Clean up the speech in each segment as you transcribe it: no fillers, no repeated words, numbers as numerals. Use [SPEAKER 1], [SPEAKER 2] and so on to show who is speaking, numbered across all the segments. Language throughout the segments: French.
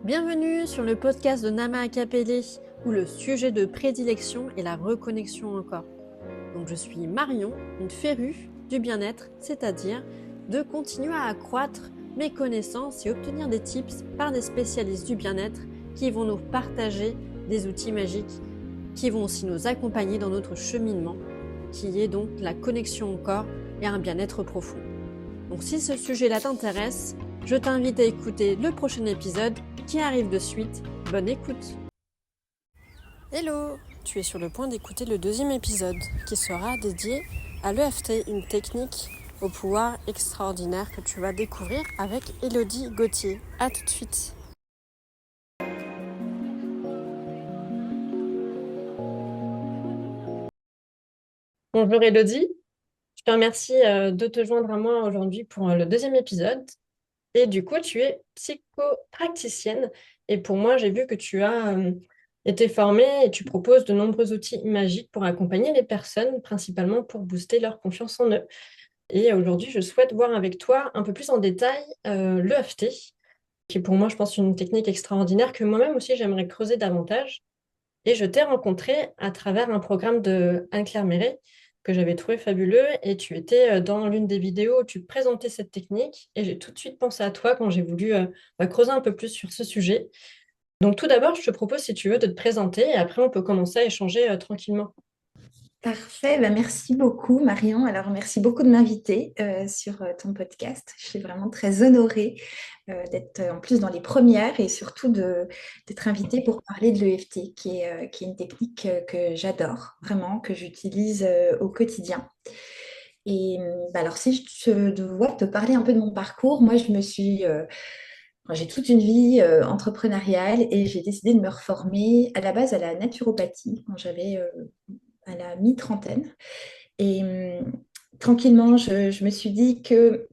[SPEAKER 1] Bienvenue sur le podcast de Nama Akapele, où le sujet de prédilection est la reconnexion au corps. Donc je suis Marion, une férue du bien-être, c'est-à-dire de continuer à accroître mes connaissances et obtenir des tips par des spécialistes du bien-être qui vont nous partager des outils magiques, qui vont aussi nous accompagner dans notre cheminement, qui est donc la connexion au corps et un bien-être profond. Donc si ce sujet-là t'intéresse, je t'invite à écouter le prochain épisode qui arrive de suite. Bonne écoute. Hello, tu es sur le point d'écouter le deuxième épisode qui sera dédié à l'EFT, une technique au pouvoir extraordinaire que tu vas découvrir avec Elodie Gauthier. A tout de suite. Bonjour Elodie, je te remercie de te joindre à moi aujourd'hui pour le deuxième épisode. Et du coup, tu es psychopraticienne. Et pour moi, j'ai vu que tu as été formée et tu proposes de nombreux outils magiques pour accompagner les personnes, principalement pour booster leur confiance en eux. Et aujourd'hui, je souhaite voir avec toi un peu plus en détail l'EFT, qui est pour moi, je pense, une technique extraordinaire que moi-même aussi, j'aimerais creuser davantage. Et je t'ai rencontré à travers un programme de Anne-Claire Méret que j'avais trouvé fabuleux. Et tu étais dans l'une des vidéos où tu présentais cette technique. Et j'ai tout de suite pensé à toi quand j'ai voulu creuser un peu plus sur ce sujet. Donc tout d'abord, je te propose, si tu veux, de te présenter et après, on peut commencer à échanger tranquillement.
[SPEAKER 2] Parfait, bah, merci beaucoup Marion. Alors merci beaucoup de m'inviter sur ton podcast. Je suis vraiment très honorée d'être en plus dans les premières et surtout d'être invitée pour parler de l'EFT, qui est une technique que j'adore vraiment, que j'utilise au quotidien. Et alors si je dois te parler un peu de mon parcours, moi j'ai toute une vie entrepreneuriale et j'ai décidé de me reformer à la base à la naturopathie quand j'avais à la mi-trentaine. Et tranquillement, je me suis dit que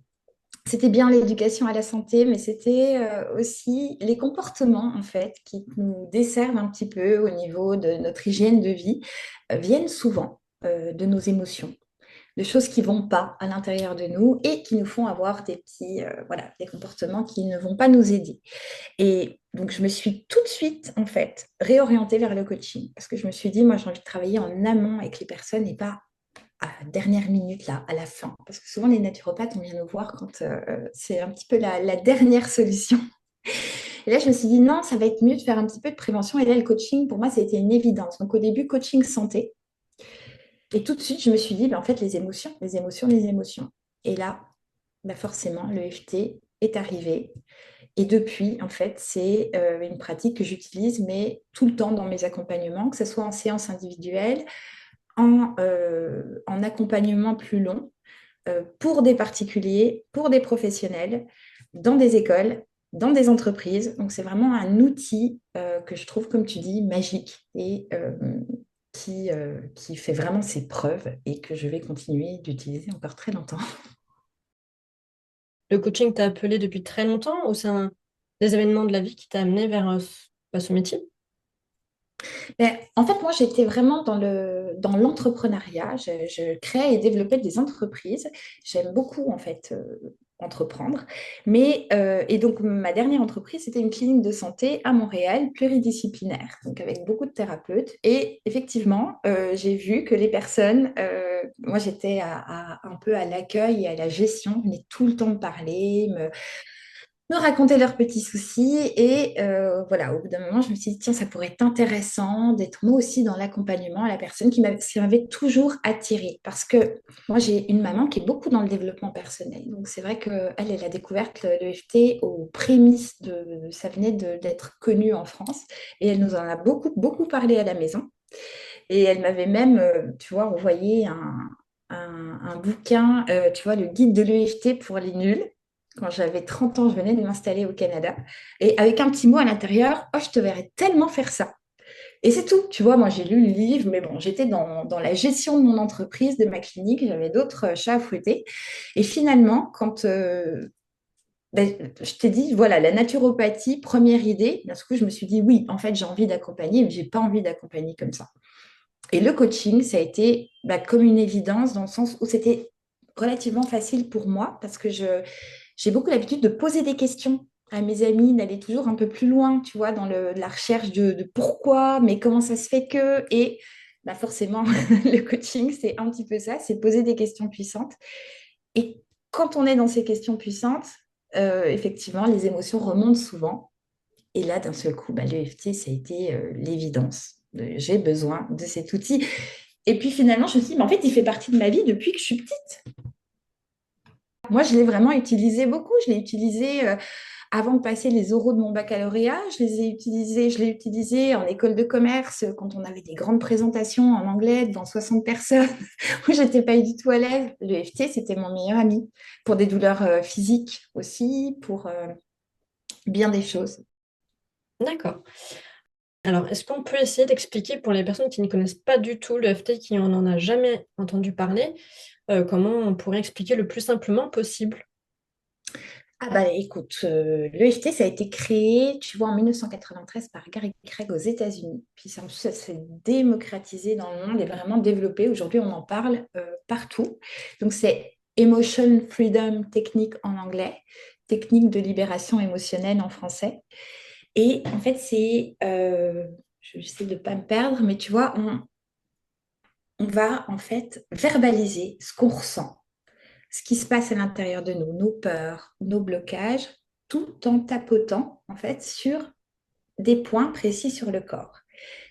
[SPEAKER 2] c'était bien l'éducation à la santé, mais c'était aussi les comportements, en fait, qui nous desservent un petit peu au niveau de notre hygiène de vie, viennent souvent de nos émotions, de choses qui ne vont pas à l'intérieur de nous et qui nous font avoir des petits, voilà, des comportements qui ne vont pas nous aider. Et donc, je me suis tout de suite, en fait, réorientée vers le coaching parce que je me suis dit, moi, j'ai envie de travailler en amont avec les personnes et pas à la dernière minute, là, à la fin. Parce que souvent, les naturopathes, on vient nous voir quand c'est un petit peu la dernière solution. Et là, je me suis dit, non, ça va être mieux de faire un petit peu de prévention. Et là, le coaching, pour moi, c'était une évidence. Donc, au début, coaching santé. Et tout de suite, je me suis dit, ben, en fait, les émotions, les émotions, les émotions. Et là, ben, forcément, le FT est arrivé. Et depuis, en fait, c'est une pratique que j'utilise, mais tout le temps dans mes accompagnements, que ce soit en séance individuelle, en accompagnement plus long, pour des particuliers, pour des professionnels, dans des écoles, dans des entreprises. Donc, c'est vraiment un outil que je trouve, comme tu dis, magique et qui fait vraiment ses preuves et que je vais continuer d'utiliser encore très longtemps.
[SPEAKER 1] Le coaching t'a appelé depuis très longtemps ou c'est des événements de la vie qui t'a amené vers ce métier?
[SPEAKER 2] Mais en fait, moi, j'étais vraiment dans l'entrepreneuriat. Je créais et développais des entreprises. J'aime beaucoup, en fait, entreprendre. Et donc, ma dernière entreprise, c'était une clinique de santé à Montréal, pluridisciplinaire, donc avec beaucoup de thérapeutes. Et effectivement, j'ai vu que les personnes, moi, j'étais un peu à l'accueil et à la gestion, venaient tout le temps me parler, me raconter leurs petits soucis. Et voilà, au bout d'un moment, je me suis dit, tiens, ça pourrait être intéressant d'être moi aussi dans l'accompagnement à la personne qui m'avait toujours attirée. Parce que moi, j'ai une maman qui est beaucoup dans le développement personnel. Donc, c'est vrai qu'elle, elle a découvert le FT aux prémices ça venait d'être connu en France. Et elle nous en a beaucoup, beaucoup parlé à la maison. Et elle m'avait même, tu vois, envoyé un bouquin, tu vois, le guide de l'EFT pour les nuls. Quand j'avais 30 ans, je venais de m'installer au Canada. Et avec un petit mot à l'intérieur, oh, je te verrais tellement faire ça. Et c'est tout. Tu vois, moi, j'ai lu le livre, mais bon, j'étais dans la gestion de mon entreprise, de ma clinique. J'avais d'autres chats à fouetter. Et finalement, quand je t'ai dit, voilà, la naturopathie, première idée, d'un coup, je me suis dit, oui, en fait, j'ai envie d'accompagner, mais j'ai pas envie d'accompagner comme ça. Et le coaching, ça a été comme une évidence dans le sens où c'était relativement facile pour moi parce que j'ai beaucoup l'habitude de poser des questions à mes amis d'aller toujours un peu plus loin, tu vois, dans la recherche de pourquoi, mais comment ça se fait que. Et bah forcément, le coaching, c'est un petit peu ça, c'est poser des questions puissantes. Et quand on est dans ces questions puissantes, effectivement, les émotions remontent souvent. Et là, d'un seul coup, bah, l'EFT, ça a été l'évidence. J'ai besoin de cet outil. Et puis finalement, je me suis dit, mais en fait, il fait partie de ma vie depuis que je suis petite. Moi, je l'ai vraiment utilisé beaucoup. Je l'ai utilisé avant de passer les oraux de mon baccalauréat. Je l'ai utilisé en école de commerce quand on avait des grandes présentations en anglais devant 60 personnes où j'étais pas du tout à l'aise. Le FT, c'était mon meilleur ami pour des douleurs physiques aussi, pour bien des choses.
[SPEAKER 1] D'accord. Alors, est-ce qu'on peut essayer d'expliquer pour les personnes qui ne connaissent pas du tout le FT, qui en a jamais entendu parler, comment on pourrait expliquer le plus simplement possible?
[SPEAKER 2] Ah bah écoute, l'EFT, ça a été créé, tu vois, en 1993 par Gary Craig aux États-Unis. Puis ça s'est démocratisé dans le monde et vraiment développé. Aujourd'hui, on en parle partout. Donc c'est Emotion Freedom Technique en anglais, technique de libération émotionnelle en français. Et en fait, j'essaie de ne pas me perdre, mais tu vois, on va en fait verbaliser ce qu'on ressent, ce qui se passe à l'intérieur de nous, nos peurs, nos blocages, tout en tapotant en fait sur des points précis sur le corps.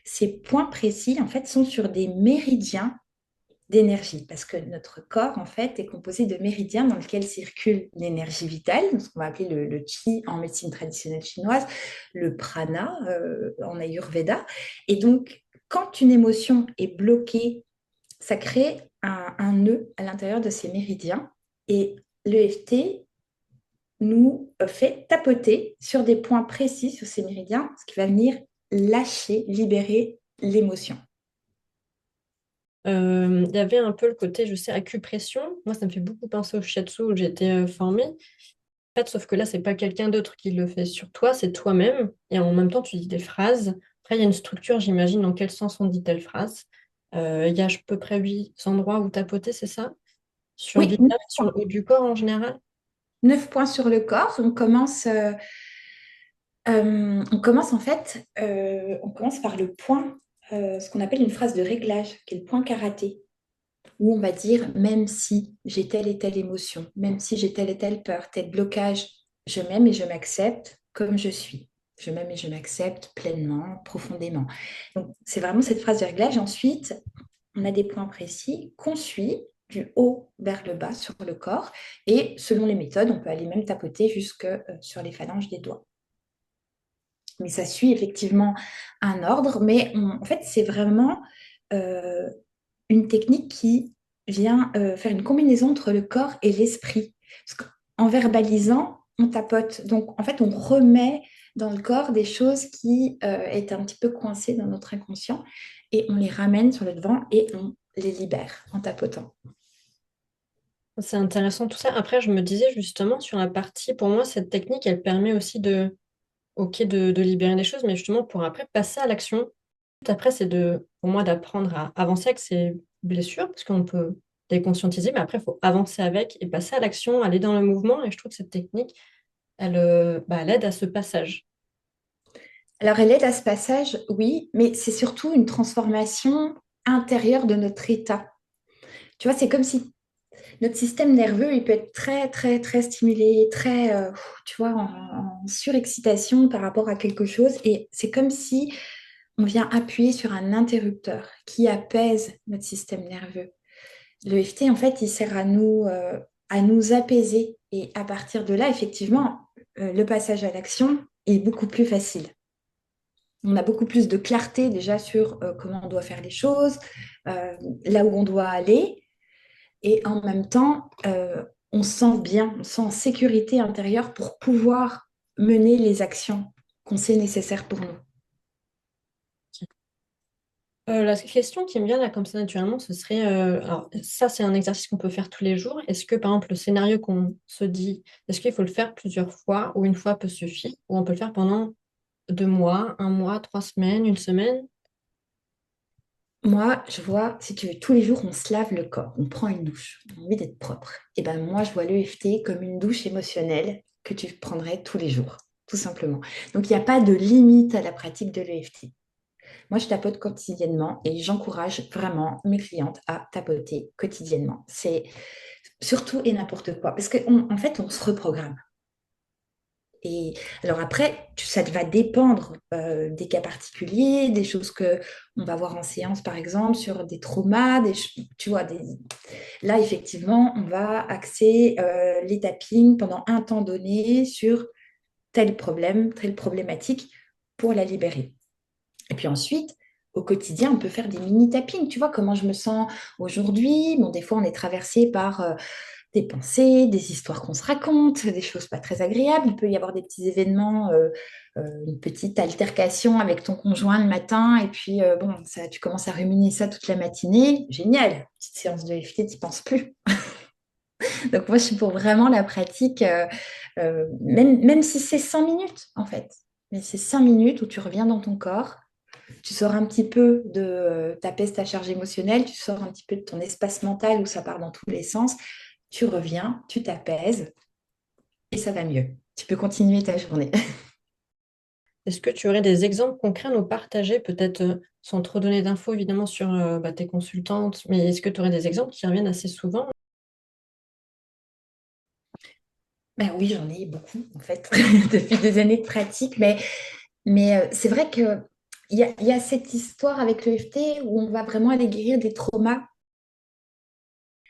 [SPEAKER 2] Ces points précis en fait sont sur des méridiens d'énergie parce que notre corps en fait est composé de méridiens dans lesquels circule l'énergie vitale, ce qu'on va appeler le qi en médecine traditionnelle chinoise, le prana en ayurveda. Et donc quand une émotion est bloquée, ça crée un nœud à l'intérieur de ces méridiens et l'EFT nous fait tapoter sur des points précis sur ces méridiens, ce qui va venir lâcher, libérer l'émotion.
[SPEAKER 1] Il y avait un peu le côté, je sais, acupression. Moi, ça me fait beaucoup penser au shiatsu où j'ai été formée. En fait, sauf que là, c'est pas quelqu'un d'autre qui le fait sur toi, c'est toi-même. Et en même temps, tu dis des phrases. Après, il y a une structure, j'imagine, dans quel sens on dit telle phrase. Il y a à peu près 8 endroits où tapoter, c'est ça? Sur le
[SPEAKER 2] Oui,
[SPEAKER 1] visage, sur le haut du corps en général?
[SPEAKER 2] 9 points sur le corps. On commence en fait, on commence par le point, ce qu'on appelle une phrase de réglage, qui est le point karaté, où on va dire, même si j'ai telle et telle émotion, même si j'ai telle et telle peur, tel blocage, je m'aime et je m'accepte comme je suis. Je m'aime et je m'accepte pleinement, profondément. Donc, c'est vraiment cette phrase de réglage. Ensuite, on a des points précis qu'on suit du haut vers le bas sur le corps. Et selon les méthodes, on peut aller même tapoter jusque sur les phalanges des doigts. Mais ça suit effectivement un ordre. Mais en fait, c'est vraiment euh, une technique qui vient faire une combinaison entre le corps et l'esprit. Parce qu'en verbalisant, on tapote. Donc, en fait, on remet dans le corps des choses qui étaient un petit peu coincées dans notre inconscient et on les ramène sur le devant et on les libère en tapotant.
[SPEAKER 1] C'est intéressant tout ça. Après, je me disais justement sur la partie, pour moi, cette technique, elle permet aussi ok, de libérer des choses, mais justement pour après passer à l'action. Après, c'est pour moi d'apprendre à avancer avec ses blessures, parce qu'on peut les conscientiser, mais après, il faut avancer avec et passer à l'action, aller dans le mouvement. Et je trouve que cette technique, elle aide à ce passage.
[SPEAKER 2] Alors, elle aide à ce passage, oui, mais c'est surtout une transformation intérieure de notre état. Tu vois, c'est comme si notre système nerveux, il peut être très, très, très stimulé, très, tu vois, en surexcitation par rapport à quelque chose. Et c'est comme si on vient appuyer sur un interrupteur qui apaise notre système nerveux. Le FT, en fait, il sert à nous apaiser. Et à partir de là, effectivement, le passage à l'action est beaucoup plus facile. On a beaucoup plus de clarté déjà sur comment on doit faire les choses, euh, là où on doit aller. Et en même temps, on se sent bien, on se sent en sécurité intérieure pour pouvoir mener les actions qu'on sait nécessaires pour nous.
[SPEAKER 1] La question qui me vient là comme ça naturellement, ce serait, alors ça c'est un exercice qu'on peut faire tous les jours. Est-ce que par exemple le scénario qu'on se dit, est-ce qu'il faut le faire plusieurs fois ou une fois peut suffire ou on peut le faire pendant 2 mois, un mois, 3 semaines, une semaine?
[SPEAKER 2] Moi, je vois, si tu veux, tous les jours, on se lave le corps, on prend une douche, on a envie d'être propre. Et ben moi, je vois l'EFT comme une douche émotionnelle que tu prendrais tous les jours. tout simplement. Donc, il n'y a pas de limite à la pratique de l'EFT. Moi, je tapote quotidiennement et j'encourage vraiment mes clientes à tapoter quotidiennement. C'est surtout et n'importe quoi. Parce qu'en fait, on se reprogramme. Et alors après, ça va dépendre des cas particuliers, des choses que on va voir en séance, par exemple, sur des traumas, tu vois, là, effectivement, on va axer les tappings pendant un temps donné sur tel problème, telle problématique pour la libérer. Et puis ensuite, au quotidien, on peut faire des mini tappings. Tu vois comment je me sens aujourd'hui. Bon, des fois, on est traversé par des pensées, des histoires qu'on se raconte, des choses pas très agréables. Il peut y avoir des petits événements, une petite altercation avec ton conjoint le matin, et puis bon, ça, tu commences à ruminer ça toute la matinée. Génial, petite séance de FT, tu n'y penses plus. Donc moi, je suis pour vraiment la pratique, même si c'est 5 minutes, en fait. Mais c'est 5 minutes où tu reviens dans ton corps, tu sors un petit peu de ta peste, ta charge émotionnelle, tu sors un petit peu de ton espace mental où ça part dans tous les sens, tu reviens, tu t'apaises et ça va mieux. Tu peux continuer ta journée.
[SPEAKER 1] Est-ce que tu aurais des exemples concrets à nous partager, peut-être sans trop donner d'infos évidemment sur tes consultantes, mais est-ce que tu aurais des exemples qui reviennent assez souvent?
[SPEAKER 2] Ben oui, j'en ai beaucoup en fait, depuis des années de pratique, mais c'est vrai qu'il y a cette histoire avec le l'EFT où on va vraiment aller guérir des traumas.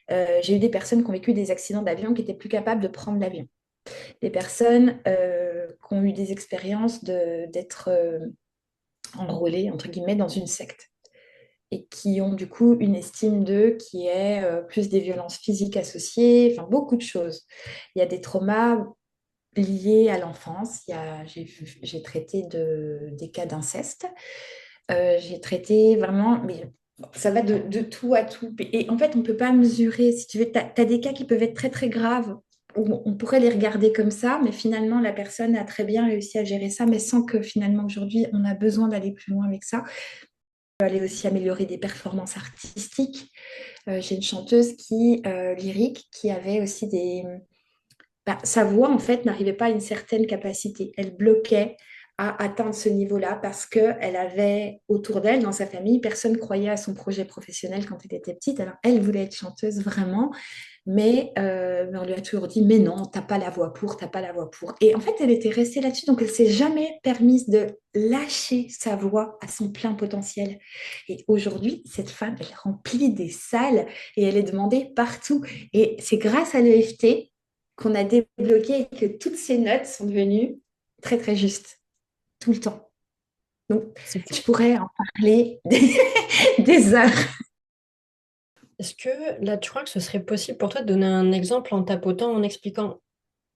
[SPEAKER 2] J'ai eu des personnes qui ont vécu des accidents d'avion qui étaient plus capables de prendre l'avion. Des personnes qui ont eu des expériences d'être enrôlées, entre guillemets, dans une secte et qui ont du coup une estime d'eux qui est plus des violences physiques associées, enfin beaucoup de choses. Il y a des traumas liés à l'enfance. J'ai traité des cas d'inceste. J'ai traité vraiment, mais ça va de tout à tout. Et en fait, on ne peut pas mesurer, si tu veux, tu as des cas qui peuvent être très très graves, où on pourrait les regarder comme ça, mais finalement, la personne a très bien réussi à gérer ça, mais sans que finalement, aujourd'hui, on a besoin d'aller plus loin avec ça. On peut aller aussi améliorer des performances artistiques. J'ai une chanteuse lyrique qui avait aussi sa voix, en fait, n'arrivait pas à une certaine capacité. Elle bloquait à atteindre ce niveau-là parce qu'elle avait autour d'elle, dans sa famille, personne ne croyait à son projet professionnel quand elle était petite. Alors, elle voulait être chanteuse vraiment, mais on lui a toujours dit, mais non, t'as pas la voix pour, t'as pas la voix pour. Et en fait, elle était restée là-dessus, donc elle s'est jamais permise de lâcher sa voix à son plein potentiel. Et aujourd'hui, cette femme, elle remplit des salles et elle est demandée partout. Et c'est grâce à l'EFT qu'on a débloqué et que toutes ces notes sont devenues très, très justes, tout le temps. Donc,
[SPEAKER 1] C'est
[SPEAKER 2] je
[SPEAKER 1] fou.
[SPEAKER 2] pourrais en parler des heures.
[SPEAKER 1] Est-ce que là, tu crois que ce serait possible pour toi de donner un exemple en tapotant, en expliquant,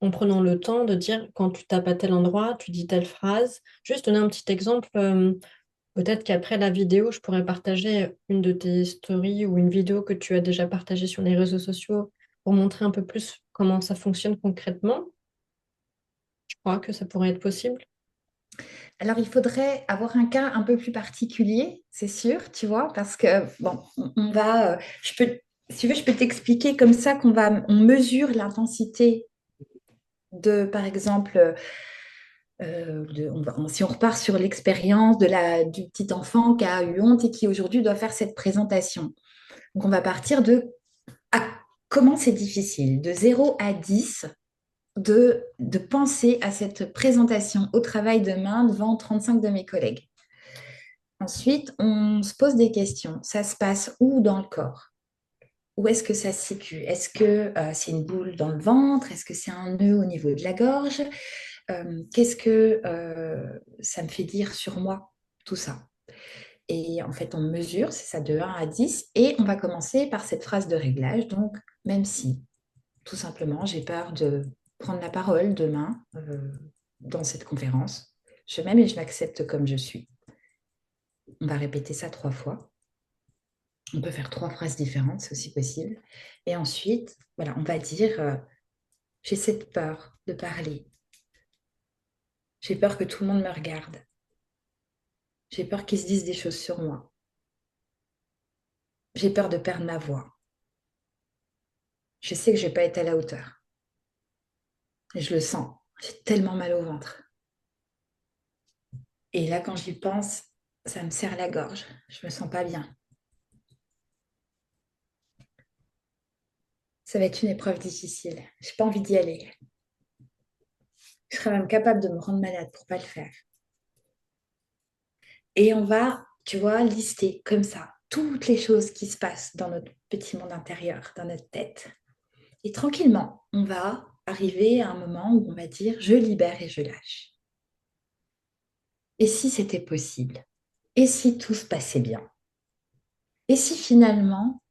[SPEAKER 1] en prenant le temps de dire quand tu tapes à tel endroit, tu dis telle phrase, juste donner un petit exemple. Peut-être qu'après la vidéo, je pourrais partager une de tes stories ou une vidéo que tu as déjà partagée sur les réseaux sociaux pour montrer un peu plus comment ça fonctionne concrètement. Je crois que ça pourrait être possible.
[SPEAKER 2] Alors, il faudrait avoir un cas un peu plus particulier, c'est sûr, tu vois, parce que, bon, on va, si tu veux, je peux t'expliquer comme ça on mesure l'intensité de, par exemple, si on repart sur l'expérience du petit enfant qui a eu honte et qui aujourd'hui doit faire cette présentation. Donc, on va partir ah, comment c'est difficile, de 0 à 10, de penser à cette présentation au travail demain devant 35 de mes collègues. Ensuite, on se pose des questions. Ça se passe où dans le corps? Où est-ce que ça se situe? Est-ce que c'est une boule dans le ventre? Est-ce que c'est un nœud au niveau de la gorge? Qu'est-ce que ça me fait dire sur moi? Tout ça. Et en fait, on mesure, c'est ça, de 1 à 10. Et on va commencer par cette phrase de réglage. Donc, même si, tout simplement, j'ai peur de prendre la parole demain dans cette conférence, je m'aime et je m'accepte comme je suis. On va répéter ça 3 fois. On peut faire 3 phrases différentes, c'est aussi possible. Et ensuite, voilà, on va dire, j'ai cette peur de parler. J'ai peur que tout le monde me regarde. J'ai peur qu'ils se disent des choses sur moi. J'ai peur de perdre ma voix. Je sais que je ne vais pas être à la hauteur. Et je le sens. J'ai tellement mal au ventre. Et là, quand j'y pense, ça me serre la gorge. Je me sens pas bien. Ça va être une épreuve difficile. J'ai pas envie d'y aller. Je serais même capable de me rendre malade pour pas le faire. Et on va, tu vois, lister comme ça toutes les choses qui se passent dans notre petit monde intérieur, dans notre tête. Et tranquillement, on va arriver à un moment où on va dire je libère et je lâche. Et si c'était possible? Et si tout se passait bien? Et si finalement,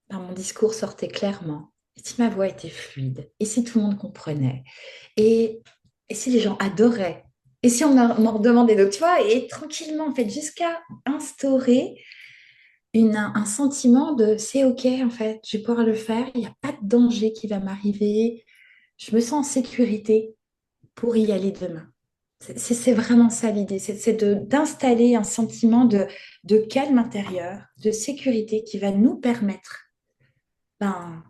[SPEAKER 2] ben, mon discours sortait clairement? Et si ma voix était fluide? Et si tout le monde comprenait? Et, et si les gens adoraient? Et si on en redemandait d'autres? Tu vois, et tranquillement, en fait, jusqu'à instaurer un sentiment de c'est OK, en fait, je vais pouvoir le faire, il n'y a pas de danger qui va m'arriver, je me sens en sécurité pour y aller demain. C'est vraiment ça l'idée, c'est d'installer un sentiment de calme intérieur, de sécurité qui va nous permettre, ben,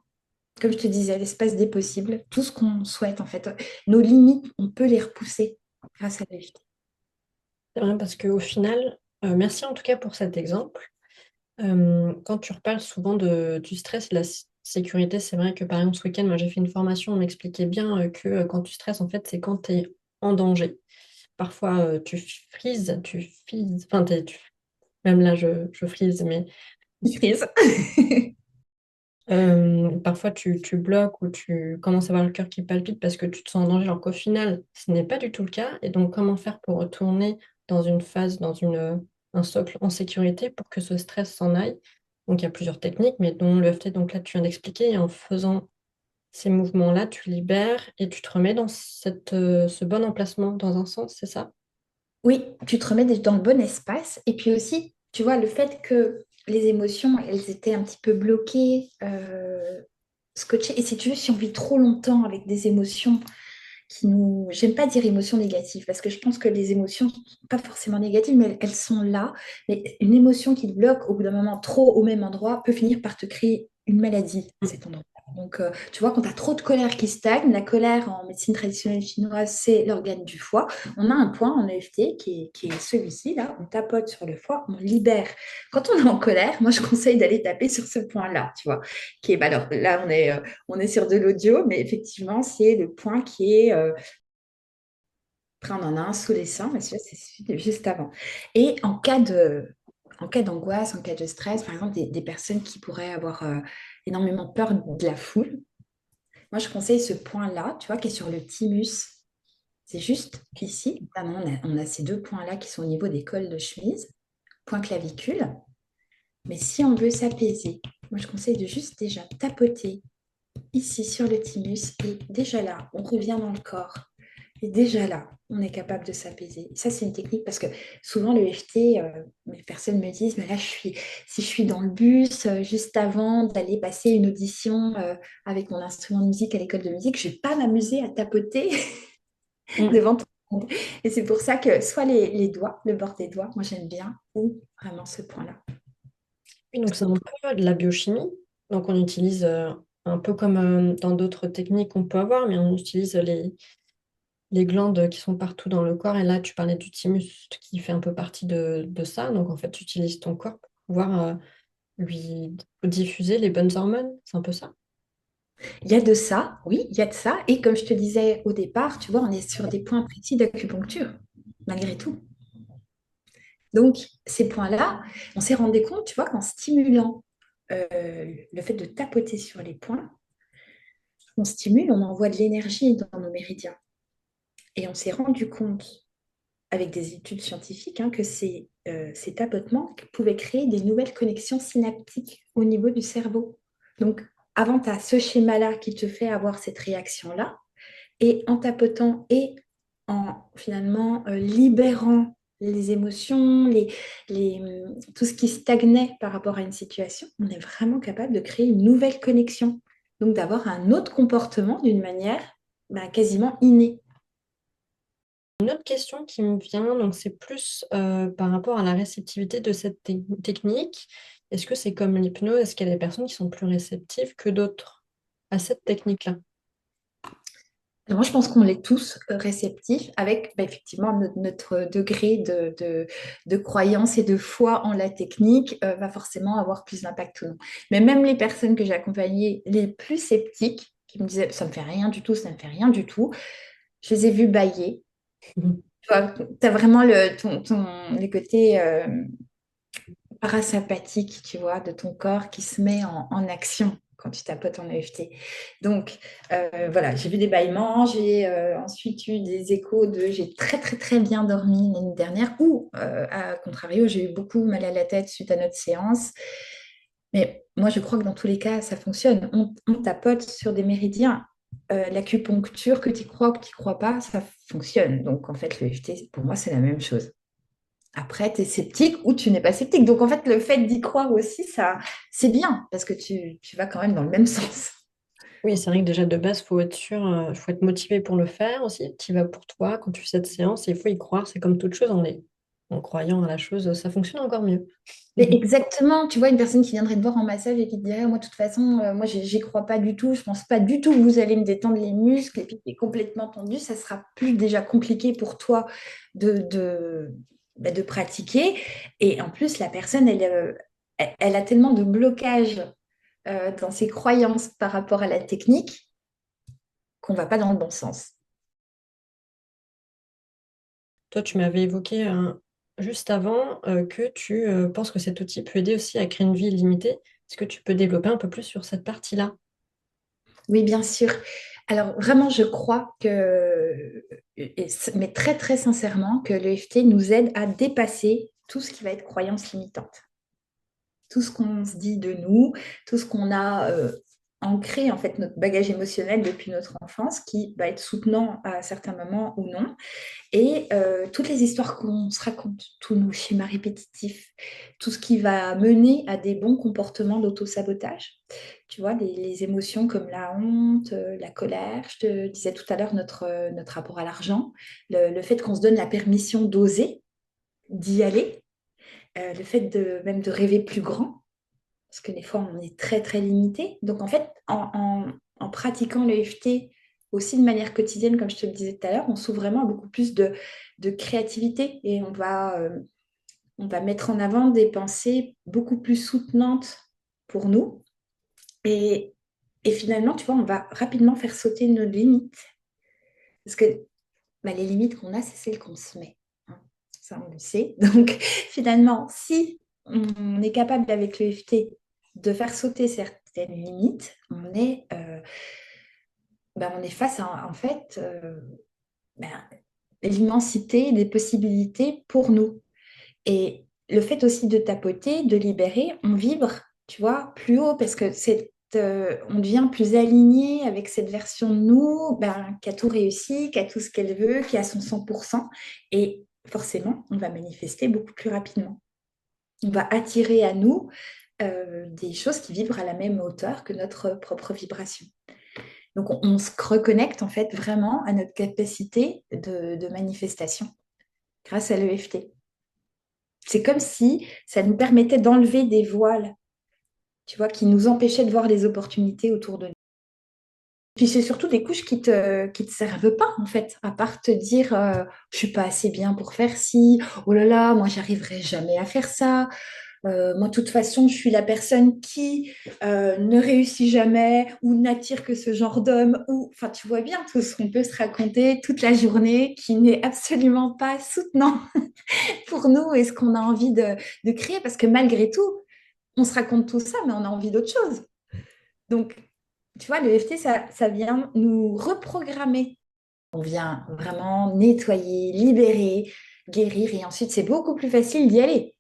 [SPEAKER 2] comme je te disais, l'espace des possibles, tout ce qu'on souhaite en fait, nos limites, on peut les repousser grâce à la vie.
[SPEAKER 1] C'est vrai parce qu'au final, merci en tout cas pour cet exemple. Quand tu reparles souvent du stress et de la sécurité, c'est vrai que par exemple ce week-end, moi j'ai fait une formation, on m'expliquait bien que quand tu stresses, en fait, c'est quand tu es en danger. Parfois, tu frises, tu fises, enfin, même là, je frise, mais
[SPEAKER 2] Crise.
[SPEAKER 1] parfois tu bloques ou tu commences à avoir le cœur qui palpite parce que tu te sens en danger, alors qu'au final, ce n'est pas du tout le cas. Et donc, comment faire pour retourner dans une phase, un socle en sécurité pour que ce stress s'en aille? Donc, il y a plusieurs techniques, mais dont le l'EFT, donc là, tu viens d'expliquer. Et en faisant ces mouvements-là, tu libères et tu te remets dans ce bon emplacement, dans un sens, c'est ça?
[SPEAKER 2] Oui, tu te remets dans le bon espace. Et puis aussi, tu vois, le fait que les émotions, elles étaient un petit peu bloquées, scotchées. Et si tu veux, si on vit trop longtemps avec des émotions qui nous... J'aime pas dire émotions négatives, parce que je pense que les émotions sont pas forcément négatives, mais elles sont là. Mais une émotion qui te bloque au bout d'un moment trop au même endroit peut finir par te créer une maladie à cet endroit. Donc, tu vois, quand tu as trop de colère qui stagne, la colère en médecine traditionnelle chinoise, c'est l'organe du foie. On a un point en EFT qui est celui-ci, là. On tapote sur le foie, on libère. Quand on est en colère, moi, je conseille d'aller taper sur ce point-là, tu vois. Qui est, bah, alors, là, on est sur de l'audio, mais effectivement, c'est le point qui est après, on en a un sous les seins, mais celui-là, c'est celui juste avant. Et en cas d'angoisse, en cas de stress, par exemple, des personnes qui pourraient avoir énormément peur de la foule, moi, je conseille ce point-là, tu vois, qui est sur le thymus. C'est juste ici. Notamment, on a ces deux points-là qui sont au niveau des cols de chemise, point clavicule. Mais si on veut s'apaiser, moi, je conseille de juste déjà tapoter ici sur le thymus. Et déjà là, on revient dans le corps. Et déjà là, on est capable de s'apaiser. Ça, c'est une technique parce que souvent, le FT, les personnes me disent, mais là, si je suis dans le bus, juste avant d'aller passer une audition avec mon instrument de musique à l'école de musique, je ne vais pas m'amuser à tapoter
[SPEAKER 1] Mm.
[SPEAKER 2] devant tout le monde. Et c'est pour ça que soit les doigts, le bord des doigts, moi j'aime bien, ou vraiment ce point-là.
[SPEAKER 1] Oui, donc c'est un peu de la biochimie. Donc on utilise un peu comme dans d'autres techniques qu'on peut avoir, mais on utilise les glandes qui sont partout dans le corps. Et là, tu parlais du thymus qui fait un peu partie de ça. Donc en fait, tu utilises ton corps pour pouvoir lui diffuser les bonnes hormones. C'est un peu ça.
[SPEAKER 2] Il y a de ça, oui, il y a de ça. Et comme je te disais au départ, tu vois, on est sur des points précis d'acupuncture, malgré tout. Donc, ces points-là, on s'est rendu compte, tu vois, qu'en stimulant le fait de tapoter sur les points, on stimule, on envoie de l'énergie dans nos méridiens. Et on s'est rendu compte, avec des études scientifiques, hein, que ces tapotements pouvaient créer des nouvelles connexions synaptiques au niveau du cerveau. Donc, avant, tu as ce schéma-là qui te fait avoir cette réaction-là. Et en tapotant et en finalement libérant les émotions, tout ce qui stagnait par rapport à une situation, on est vraiment capable de créer une nouvelle connexion. Donc d'avoir un autre comportement d'une manière quasiment innée.
[SPEAKER 1] Une autre question qui me vient, donc c'est plus par rapport à la réceptivité de cette technique. Est-ce que c'est comme l'hypnose? Est-ce qu'il y a des personnes qui sont plus réceptives que d'autres à cette technique-là?
[SPEAKER 2] Moi, je pense qu'on est tous réceptifs avec effectivement notre degré de croyance et de foi en la technique va forcément avoir plus d'impact ou non. Mais même les personnes que j'ai accompagnées les plus sceptiques, qui me disaient ça ne me fait rien du tout, ça ne me fait rien du tout, je les ai vues bailler. Tu as vraiment les côtés parasympathiques, tu vois, de ton corps qui se met en action quand tu tapotes en EFT. Donc, voilà, j'ai vu des bâillements, j'ai ensuite eu des échos de j'ai très, très, très bien dormi l'année dernière, ou à contrario, j'ai eu beaucoup mal à la tête suite à notre séance. Mais moi, je crois que dans tous les cas, ça fonctionne. On tapote sur des méridiens. L'acupuncture, que tu crois ou que tu crois pas, ça fonctionne. Donc, en fait, le l'EFT, pour moi, c'est la même chose. Après, tu es sceptique ou tu n'es pas sceptique. Donc, en fait, le fait d'y croire aussi, ça, c'est bien parce que tu vas quand même dans le même sens.
[SPEAKER 1] Oui, c'est vrai que déjà de base, faut être sûr, faut être motivé pour le faire aussi. Tu y vas pour toi quand tu fais cette séance, et il faut y croire. C'est comme toute chose, en croyant à la chose, ça fonctionne encore mieux.
[SPEAKER 2] Mais exactement, tu vois, une personne qui viendrait te voir en massage et qui te dirait, moi, de toute façon, moi, j'y crois pas du tout, je pense pas du tout que vous allez me détendre les muscles et puis tu es complètement tendu, ça sera plus déjà compliqué pour toi de pratiquer. Et en plus, la personne, elle a tellement de blocages dans ses croyances par rapport à la technique qu'on va pas dans le bon sens.
[SPEAKER 1] Toi, tu m'avais évoqué juste avant que tu penses que cet outil peut aider aussi à créer une vie illimitée. Est-ce que tu peux développer un peu plus sur cette partie-là?
[SPEAKER 2] Oui, bien sûr. Alors, vraiment, je crois mais très, très sincèrement, que l'EFT nous aide à dépasser tout ce qui va être croyance limitante. Tout ce qu'on se dit de nous, tout ce qu'on a ancré, en fait, notre bagage émotionnel depuis notre enfance, qui va être soutenant à certains moments ou non. Et toutes les histoires qu'on se raconte, tous nos schémas répétitifs, tout ce qui va mener à des bons comportements d'auto-sabotage. Tu vois, les émotions comme la honte, la colère, je te disais tout à l'heure notre rapport à l'argent, le fait qu'on se donne la permission d'oser, d'y aller, le fait même de rêver plus grand, parce que des fois on est très très limité. Donc en fait, en pratiquant le FT aussi de manière quotidienne, comme je te le disais tout à l'heure, on s'ouvre vraiment à beaucoup plus de créativité et on va mettre en avant des pensées beaucoup plus soutenantes pour nous. Et, et finalement, tu vois, on va rapidement faire sauter nos limites. Parce que les limites qu'on a, c'est celles qu'on se met. Hein. Ça, on le sait. Donc, finalement, si on est capable avec le FT de faire sauter certaines limites, on est face à, en fait, ben, l'immensité des possibilités pour nous. Et le fait aussi de tapoter, de libérer, on vibre, tu vois, plus haut parce que on devient plus aligné avec cette version de nous qui a tout réussi, qui a tout ce qu'elle veut, qui a son 100%. Et forcément, on va manifester beaucoup plus rapidement. On va attirer à nous des choses qui vibrent à la même hauteur que notre propre vibration. Donc, on se reconnecte en fait vraiment à notre capacité de manifestation grâce à l'EFT. C'est comme si ça nous permettait d'enlever des voiles, tu vois, qui nous empêchaient de voir les opportunités autour de nous. Puis c'est surtout des couches qui te servent pas, en fait, à part te dire je suis pas assez bien pour faire ci, oh là là, moi j'arriverai jamais à faire ça. Moi, de toute façon, je suis la personne qui ne réussit jamais ou n'attire que ce genre d'homme. Ou, enfin, tu vois bien tout ce qu'on peut se raconter toute la journée qui n'est absolument pas soutenant pour nous et ce qu'on a envie de créer. Parce que malgré tout, on se raconte tout ça, mais on a envie d'autre chose. Donc, tu vois, le FT, ça vient nous reprogrammer. On vient vraiment nettoyer, libérer, guérir. Et ensuite, c'est beaucoup plus facile d'y aller.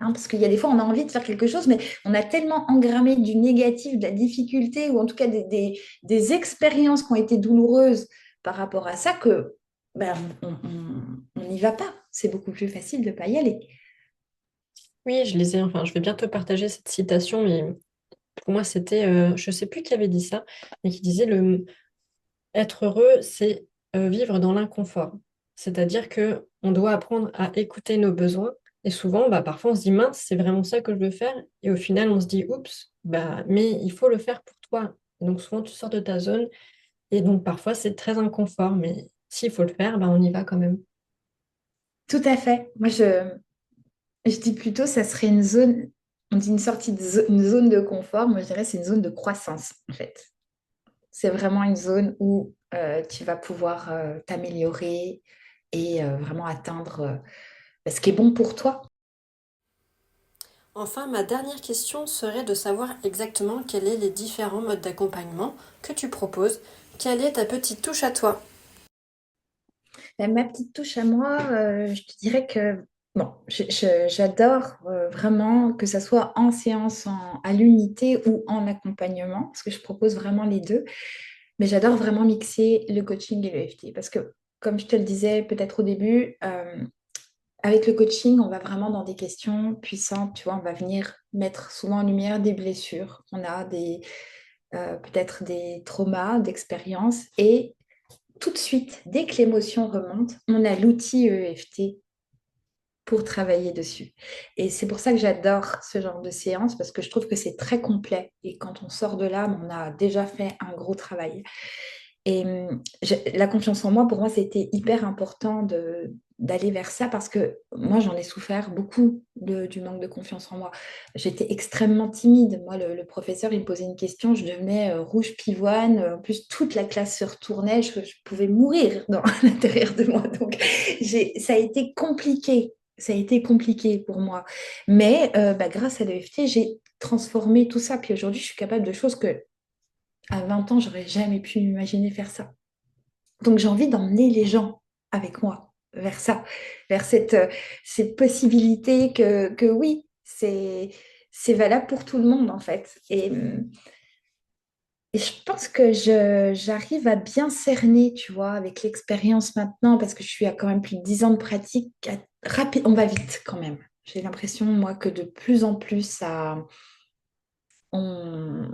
[SPEAKER 2] Hein, parce qu'il y a des fois, on a envie de faire quelque chose, mais on a tellement engrammé du négatif, de la difficulté, ou en tout cas des expériences qui ont été douloureuses par rapport à ça, que on n'y va pas. C'est beaucoup plus facile de ne pas y aller.
[SPEAKER 1] Oui, je lisais, enfin, je vais bientôt partager cette citation, mais pour moi, c'était, je sais plus qui avait dit ça, mais qui disait être heureux, c'est vivre dans l'inconfort. C'est-à-dire que on doit apprendre à écouter nos besoins. Et souvent, parfois, on se dit, mince, c'est vraiment ça que je veux faire. Et au final, on se dit, oups, mais il faut le faire pour toi. Et donc, souvent, tu sors de ta zone Et donc, parfois, c'est très inconfort, mais s'il faut le faire, ben, on y va quand même.
[SPEAKER 2] Tout à fait. Moi, je dis plutôt, ça serait une zone, on dit une sortie une zone de confort. Moi, je dirais c'est une zone de croissance, en fait. C'est vraiment une zone où tu vas pouvoir t'améliorer et vraiment atteindre ce qui est bon pour toi.
[SPEAKER 1] Enfin, ma dernière question serait de savoir exactement quels sont les différents modes d'accompagnement que tu proposes. Quelle est ta petite touche à toi?
[SPEAKER 2] Ma petite touche à moi, je te dirais que bon, j'adore vraiment que ça soit en séance à l'unité ou en accompagnement, parce que je propose vraiment les deux. Mais j'adore vraiment mixer le coaching et le FT, parce que comme je te le disais peut-être au début, avec le coaching, on va vraiment dans des questions puissantes, tu vois, on va venir mettre souvent en lumière des blessures, on a peut-être des traumas d'expérience et tout de suite, dès que l'émotion remonte, on a l'outil EFT pour travailler dessus. Et c'est pour ça que j'adore ce genre de séance parce que je trouve que c'est très complet. Et quand on sort de là, on a déjà fait un gros travail. Et la confiance en moi, pour moi, c'était hyper important d'aller vers ça parce que moi, j'en ai souffert beaucoup du manque de confiance en moi. J'étais extrêmement timide. Moi, le professeur, il me posait une question, je devenais rouge pivoine. En plus, toute la classe se retournait. Je pouvais mourir à l'intérieur de moi. Donc, ça a été compliqué. Ça a été compliqué pour moi. Mais grâce à l'EFT, j'ai transformé tout ça. Puis aujourd'hui, je suis capable de choses que à 20 ans, j'aurais jamais pu imaginer faire ça. Donc j'ai envie d'emmener les gens avec moi vers ça, vers cette possibilité que oui, c'est valable pour tout le monde en fait. Et je pense que j'arrive à bien cerner, tu vois, avec l'expérience maintenant, parce que je suis à quand même plus de 10 ans de pratique. Rapide, on va vite quand même. J'ai l'impression, moi, que de plus en plus, on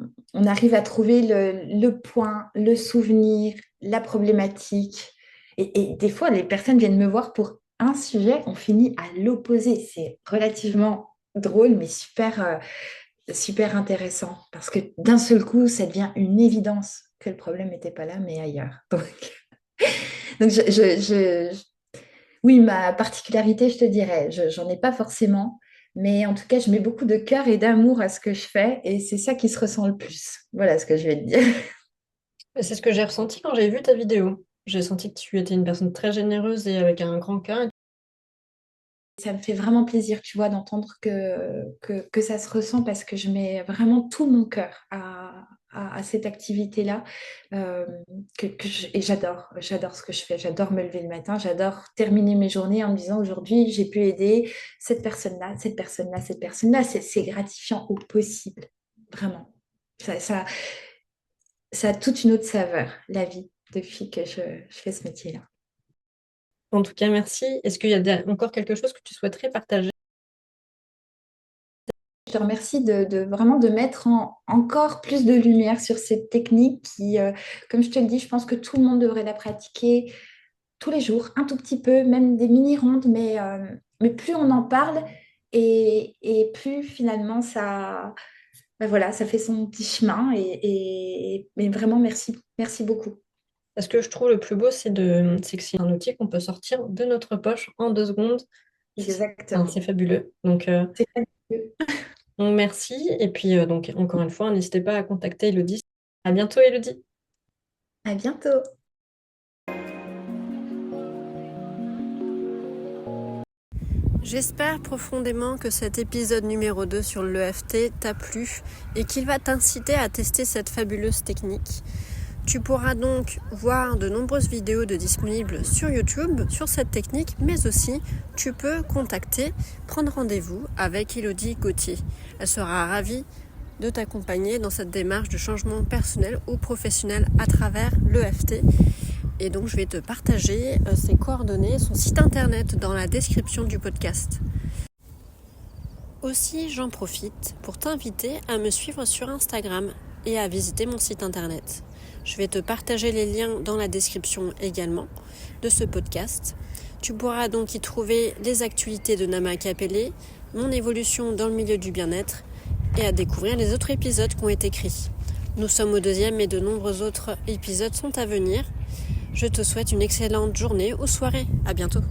[SPEAKER 2] arrive à trouver le point, le souvenir, la problématique. Et des fois, les personnes viennent me voir pour un sujet, on finit à l'opposé. C'est relativement drôle, mais super intéressant. Parce que d'un seul coup, ça devient une évidence que le problème n'était pas là, mais ailleurs. Donc oui, ma particularité, je te dirais, j'en ai pas forcément, mais en tout cas, je mets beaucoup de cœur et d'amour à ce que je fais et c'est ça qui se ressent le plus. Voilà ce que je vais te dire.
[SPEAKER 1] Et c'est ce que j'ai ressenti quand j'ai vu ta vidéo. J'ai senti que tu étais une personne très généreuse et avec un grand cœur.
[SPEAKER 2] Ça me fait vraiment plaisir, tu vois, d'entendre que ça se ressent parce que je mets vraiment tout mon cœur à cette activité-là. euh, et j'adore ce que je fais. J'adore me lever le matin, j'adore terminer mes journées en me disant aujourd'hui, j'ai pu aider cette personne-là, cette personne-là, cette personne-là. C'est gratifiant au possible, vraiment. Ça, ça, ça a toute une autre saveur, la vie, depuis que je fais ce métier-là.
[SPEAKER 1] En tout cas, merci. Est-ce qu'il y a encore quelque chose que tu souhaiterais partager?
[SPEAKER 2] Je te remercie vraiment de mettre encore plus de lumière sur cette technique qui, comme je te le dis, je pense que tout le monde devrait la pratiquer tous les jours, un tout petit peu, même des mini-rondes, mais plus on en parle et plus finalement voilà, ça fait son petit chemin mais vraiment merci beaucoup.
[SPEAKER 1] Ce que je trouve le plus beau, c'est que c'est un outil qu'on peut sortir de notre poche en 2 secondes. C'est
[SPEAKER 2] Exactement.
[SPEAKER 1] fabuleux.
[SPEAKER 2] C'est fabuleux.
[SPEAKER 1] Donc, merci. Et puis, donc, encore une fois, n'hésitez pas à contacter Elodie. À bientôt, Elodie.
[SPEAKER 2] À bientôt.
[SPEAKER 1] J'espère profondément que cet épisode numéro 2 sur l'EFT t'a plu et qu'il va t'inciter à tester cette fabuleuse technique. Tu pourras donc voir de nombreuses vidéos disponibles sur YouTube sur cette technique, mais aussi tu peux prendre rendez-vous avec Elodie Gauthier. Elle sera ravie de t'accompagner dans cette démarche de changement personnel ou professionnel à travers l'EFT. Et donc je vais te partager ses coordonnées, son site internet dans la description du podcast. Aussi, j'en profite pour t'inviter à me suivre sur Instagram et à visiter mon site internet. Je vais te partager les liens dans la description également de ce podcast. Tu pourras donc y trouver les actualités de Nama Capelé, mon évolution dans le milieu du bien-être et à découvrir les autres épisodes qui ont été écrits. Nous sommes au deuxième et de nombreux autres épisodes sont à venir. Je te souhaite une excellente journée ou soirée. À bientôt.